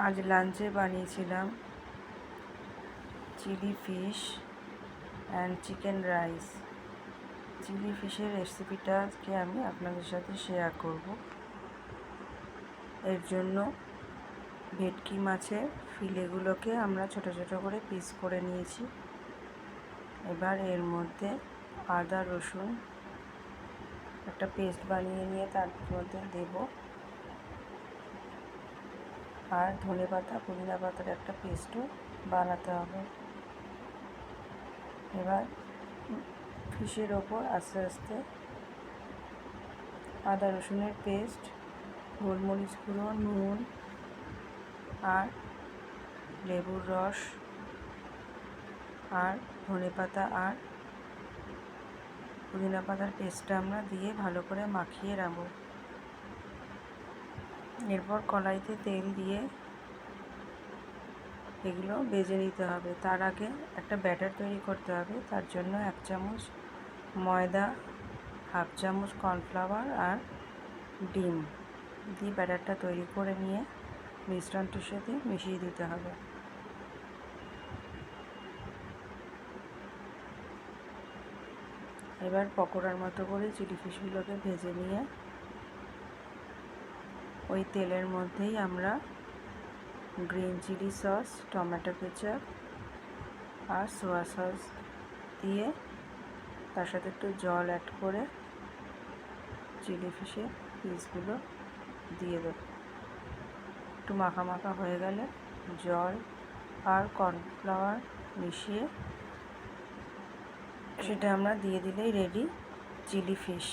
আজ লাঞ্চে বানিয়েছিলাম chilli fish and chicken rice. Chilli ফিশের রেসিপিটা আজকে আমি আপনাদের সাথে শেয়ার করব। এর জন্য ভেটকি মাছের ফিলেগুলোকে আমরা ছোট ছোট করে পিস করে নিয়েছি। এবার এর মধ্যে আদা রসুন একটা পেস্ট বানিয়ে নিয়ে তার মধ্যে দেব, আর ধনেপাতা পুদিনা পাতার একটা পেস্টও বানাতে হবে। এবার ফিশের ওপর আস্তে আস্তে আদা রসুনের পেস্ট, গোলমরিচ গুঁড়ো, নুন আর লেবুর রস আর ধনেপাতা আর পুদিনা পাতার পেস্টটা আমরা দিয়ে ভালো করে মাখিয়ে রাখবো। এরপর কড়াইতে তেল দিয়ে এগুলো ভেজে নিতে হবে। তার আগে একটা ব্যাটার তৈরি করতে হবে। তার জন্য 1 চামচ ময়দা, 1/2 চামচ কর্নফ্লাওয়ার আর ডিম দিয়ে ব্যাটারটা তৈরি করে নিয়ে মিশ্রণটির সাথে মিশিয়ে দিতে হবে। এবার পকোড়ার মতো করে চিলি ফিশগুলোকে ভেজে নিয়ে ওই তেলের মধ্যেই আমরা green chilli sauce, tomato ketchup আর সোয়া সস দিয়ে তার সাথে একটু জল অ্যাড করে চিলি ফিশের পিসগুলো দিয়ে দেব। একটু মাখা মাখা হয়ে গেলে জল আর কর্নফ্লাওয়ার মিশিয়ে সেটা আমরা দিয়ে দিলেই রেডি চিলি ফিশ।